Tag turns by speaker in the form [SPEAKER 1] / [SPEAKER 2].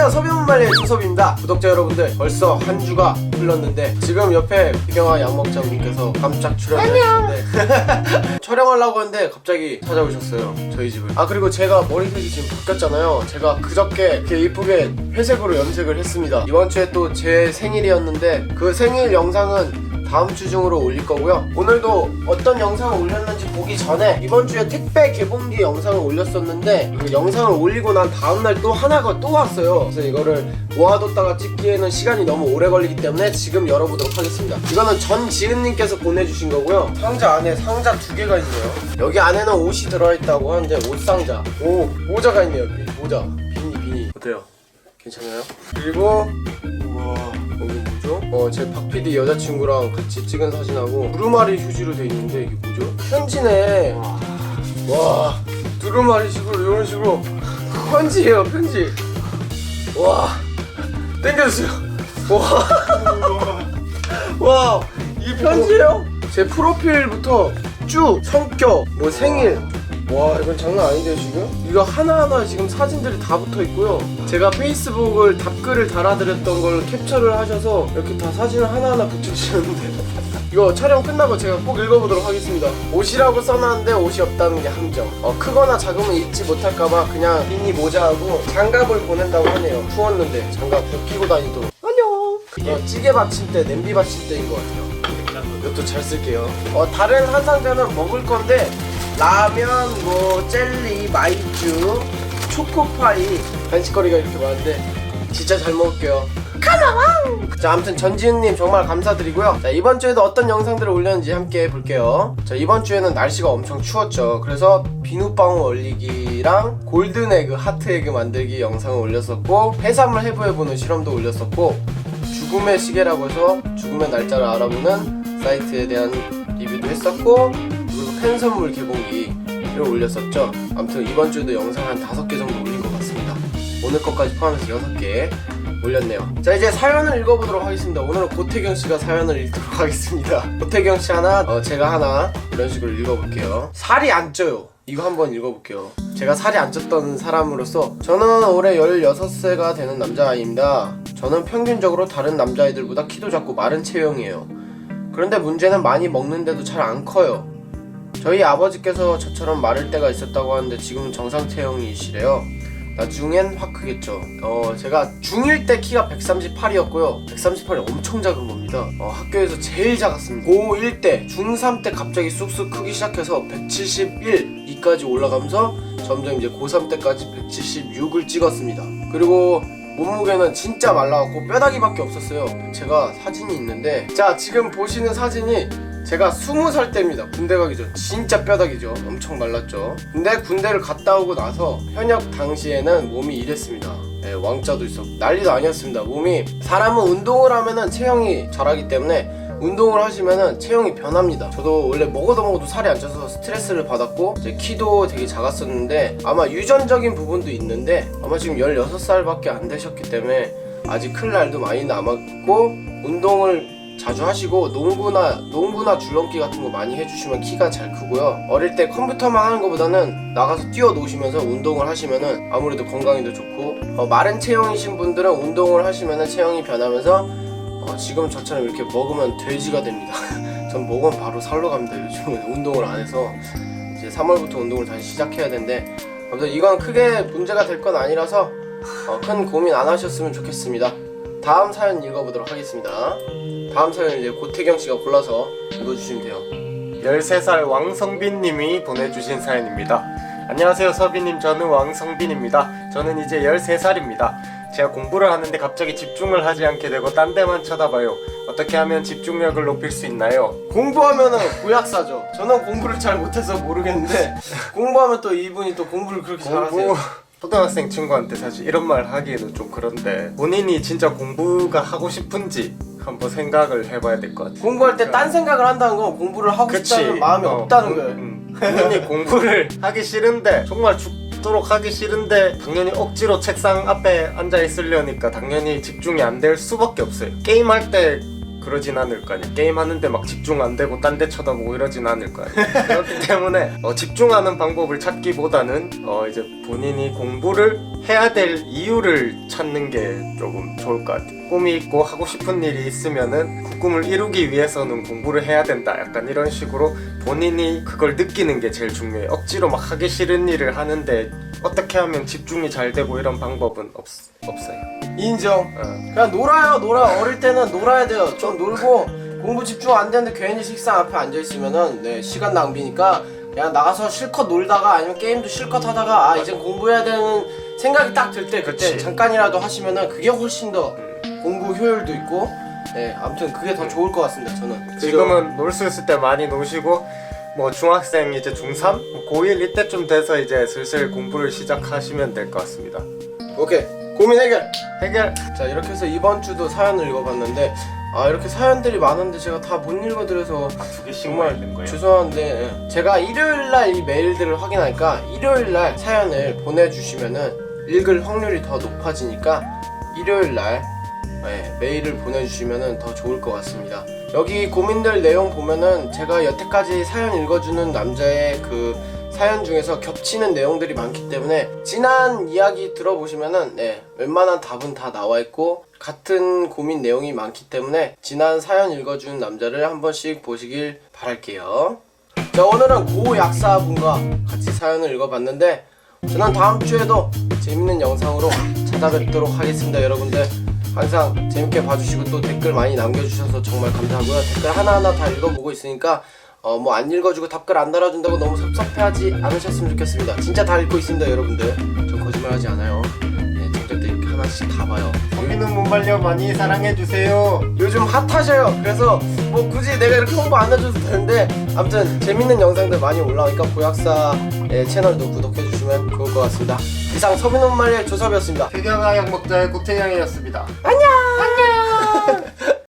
[SPEAKER 1] 안녕하세요, 서비문말리의 조섭입니다. 구독자 여러분들, 벌써 한 주가 흘렀는데 지금 옆에 비경아 양먹장님께서 깜짝 출연하셨는데 촬영하려고 했는데 갑자기 찾아오셨어요, 저희 집을. 아, 그리고 제가 머리색이 지금 바뀌었잖아요. 제가 그저께 이렇게 이쁘게 회색으로 염색을 했습니다. 이번 주에 또 제 생일이었는데 그 생일 영상은 다음 주 중으로 올릴 거고요. 오늘도 어떤 영상을 올렸는지 보기 전에 이번 주에 택배 개봉기 영상을 올렸었는데 그 영상을 올리고 난 다음날 또 하나가 또 왔어요. 그래서 이거를 모아뒀다가 찍기에는 시간이 너무 오래 걸리기 때문에 지금 열어보도록 하겠습니다. 이거는 전지은님께서 보내주신 거고요. 상자 안에 상자 2개가 있네요. 여기 안에는 옷이 들어있다고 하는데 옷 상자. 오, 모자가 있네요. 모자. 비니 어때요? 괜찮아요? 그리고 우와, 여기 뭐죠? 제 박PD 여자친구랑 같이 찍은 사진하고 두루마리 휴지로 돼 있는데 이게 뭐죠? 편지네. 와, 두루마리식으로 이런 식으로 편지예요, 편지. 와, 땡겨주세요. 와, 이게 편지예요? 제 프로필부터 쭉 성격, 뭐 생일. 와, 이건 장난 아닌데요 지금? 이거 하나하나 지금 사진들이 다 붙어있고요. 제가 페이스북을 답글을 달아드렸던 걸 캡처를 하셔서 이렇게 다 사진을 하나하나 붙여주셨는데 이거 촬영 끝나고 제가 꼭 읽어보도록 하겠습니다. 옷이라고 써놨는데 옷이 없다는 게 함정. 크거나 작으면 입지 못할까봐 그냥 비니 모자하고 장갑을 보낸다고 하네요. 추웠는데 장갑 끼고 다니도록. 안녕. 찌개 받침대, 냄비 받침대인 것 같아요. 이것도 잘 쓸게요. 다른 한 상자는 먹을 건데 라면, 뭐 젤리, 마이쮸, 초코파이, 간식거리가 이렇게 많은데 진짜 잘 먹을게요. 가나왕! 자, 아무튼 전지은님 정말 감사드리고요. 자, 이번 주에도 어떤 영상들을 올렸는지 함께 볼게요. 자, 이번 주에는 날씨가 엄청 추웠죠. 그래서 비누방울 얼리기랑 골든에그, 하트에그 만들기 영상을 올렸었고, 해산물 해부해보는 실험도 올렸었고, 죽음의 시계라고 해서 죽음의 날짜를 알아보는 사이트에 대한 리뷰도 했었고, 팬 선물 개봉기를 올렸었죠. 아무튼 이번 주에도 영상 한 5개 정도 올린 것 같습니다. 오늘 것까지 포함해서 6개 올렸네요. 자, 이제 사연을 읽어보도록 하겠습니다. 오늘은 고태경씨가 사연을 읽도록 하겠습니다. 고태경씨 하나, 제가 하나 이런 식으로 읽어볼게요. 살이 안 쪄요. 이거 한번 읽어볼게요. 제가 살이 안 쪘던 사람으로서 저는 올해 16세가 되는 남자아이입니다. 저는 평균적으로 다른 남자아이들보다 키도 작고 마른 체형이에요. 그런데 문제는 많이 먹는데도 잘 안 커요. 저희 아버지께서 저처럼 마를 때가 있었다고 하는데 지금은 정상 체형이시래요. 나중엔 확 크겠죠. 제가 중1 때 키가 138이었고요 138이 엄청 작은 겁니다. 학교에서 제일 작았습니다. 고1 때, 중3 때 갑자기 쑥쑥 크기 시작해서 171, 2까지 올라가면서 점점 이제 고3 때까지 176을 찍었습니다. 그리고 몸무게는 진짜 말라갖고 뼈다귀밖에 없었어요. 제가 사진이 있는데, 자, 지금 보시는 사진이 제가 20살 때입니다. 군대 가기 전. 진짜 뼈다귀죠. 엄청 말랐죠. 근데 군대를 갔다 오고 나서 현역 당시에는 몸이 이랬습니다. 네, 왕자도 있었고 난리도 아니었습니다. 몸이, 사람은 운동을 하면은 체형이 자라기 때문에 운동을 하시면은 체형이 변합니다. 저도 원래 먹어도 살이 안 쪄서 스트레스를 받았고 제 키도 되게 작았었는데 아마 유전적인 부분도 있는데 아마 지금 16살밖에 안 되셨기 때문에 아직 클 날도 많이 남았고, 운동을 자주 하시고 농구나 줄넘기 같은 거 많이 해주시면 키가 잘 크고요. 어릴 때 컴퓨터만 하는 것보다는 나가서 뛰어노시면서 운동을 하시면은 아무래도 건강에도 좋고, 마른 체형이신 분들은 운동을 하시면은 체형이 변하면서 지금 저처럼 이렇게 먹으면 돼지가 됩니다. 전 먹으면 바로 살로 갑니다. 요즘은 운동을 안 해서 이제 3월부터 운동을 다시 시작해야 되는데, 아무튼 이건 크게 문제가 될 건 아니라서 큰 고민 안 하셨으면 좋겠습니다. 다음 사연 읽어보도록 하겠습니다. 다음 사연은 이제 고태경씨가 골라서 읽어주시면 돼요.
[SPEAKER 2] 13살 왕성빈님이 보내주신 사연입니다. 안녕하세요 서빈님, 저는 왕성빈입니다. 저는 이제 13살입니다. 제가 공부를 하는데 갑자기 집중을 하지 않게 되고 딴 데만 쳐다봐요. 어떻게 하면 집중력을 높일 수 있나요?
[SPEAKER 1] 공부하면은 구약사죠. 저는 공부를 잘 못해서 모르겠는데 공부하면 또 이분이 또 공부를 그렇게 잘하세요.
[SPEAKER 2] 초등학생 친구한테 사실 이런 말 하기에는 좀 그런데, 본인이 진짜 공부가 하고 싶은지 한번 생각을 해봐야 될 것 같아요.
[SPEAKER 1] 공부할 때 딴 생각을 한다는 건 공부를 하고 싶다는 마음이 없다는 거예요.
[SPEAKER 2] 본인이 공부를 하기 싫은데, 정말 죽도록 하기 싫은데 당연히 억지로 책상 앞에 앉아 있으려니까 당연히 집중이 안 될 수밖에 없어요. 게임할 때 그러진 않을 거 아니에요. 게임 하는데 막 집중 안 되고 딴 데 쳐다보고 이러진 않을 거 아니에요. 그렇기 때문에 집중하는 방법을 찾기보다는 이제 본인이 공부를 해야 될 이유를 찾는 게 조금 좋을 것 같아요. 꿈이 있고 하고 싶은 일이 있으면은 그 꿈을 이루기 위해서는 공부를 해야 된다, 약간 이런 식으로 본인이 그걸 느끼는 게 제일 중요해요. 억지로 막 하기 싫은 일을 하는데 어떻게 하면 집중이 잘 되고 이런 방법은 없어요.
[SPEAKER 1] 인정. 그냥 놀아요. 어릴 때는 놀아야 돼요. 좀 놀고 공부 집중 안 되는데 괜히 식상 앞에 앉아 있으면은 네, 시간 낭비니까 그냥 나가서 실컷 놀다가 아니면 게임도 실컷 하다가 아 이제 공부해야 되는 생각이 딱 들 때 그때
[SPEAKER 2] 그치.
[SPEAKER 1] 잠깐이라도 하시면은 그게 훨씬 더 공부 효율도 있고 네 아무튼 그게 더 좋을 것 같습니다. 저는
[SPEAKER 2] 지금은 놀 수 있을 때 많이 노시고 뭐 중학생 이제 중3? 고1 이때쯤 돼서 이제 슬슬 공부를 시작하시면 될 것 같습니다.
[SPEAKER 1] 오케이 고민 해결.
[SPEAKER 2] 자,
[SPEAKER 1] 이렇게 해서 이번 주도 사연을 읽어봤는데 아 이렇게 사연들이 많은데 제가 다 못 읽어드려서
[SPEAKER 2] 2개씩만
[SPEAKER 1] 정말
[SPEAKER 2] 읽는 거예요?
[SPEAKER 1] 죄송한데 제가 일요일날 이 메일들을 확인하니까 일요일날 사연을 보내주시면은 읽을 확률이 더 높아지니까 일요일날 메일을 보내주시면은 더 좋을 것 같습니다. 여기 고민들 내용 보면은 제가 여태까지 사연 읽어주는 남자의 그 사연 중에서 겹치는 내용들이 많기 때문에 지난 이야기 들어보시면은 웬만한 답은 다 나와있고 같은 고민 내용이 많기 때문에 지난 사연 읽어주는 남자를 한 번씩 보시길 바랄게요. 자, 오늘은 고 약사분과 같이 사연을 읽어봤는데 저는 다음 주에도 재밌는 영상으로 찾아뵙도록 하겠습니다. 여러분들 항상 재밌게 봐주시고 또 댓글 많이 남겨주셔서 정말 감사하고요. 댓글 하나하나 다 읽어보고 있으니까 뭐 안 읽어주고 답글 안 달아준다고 너무 섭섭해하지 않으셨으면 좋겠습니다. 진짜 다 읽고 있습니다. 여러분들 전 거짓말하지 않아요. 정작 때 이렇게 하나씩 다 봐요.
[SPEAKER 2] 성빈은 문발려 많이 사랑해주세요.
[SPEAKER 1] 요즘 핫하셔요. 그래서 뭐 굳이 내가 이렇게 홍보 안 해줘도 되는데 아무튼 재밌는 영상들 많이 올라오니까 고약사의 채널도 구독해주시면 좋을 것 같습니다. 이상 서빈 엄마의 조섭이었습니다.
[SPEAKER 2] 특영아 약 먹자의 고태양이었습니다.
[SPEAKER 1] 안녕.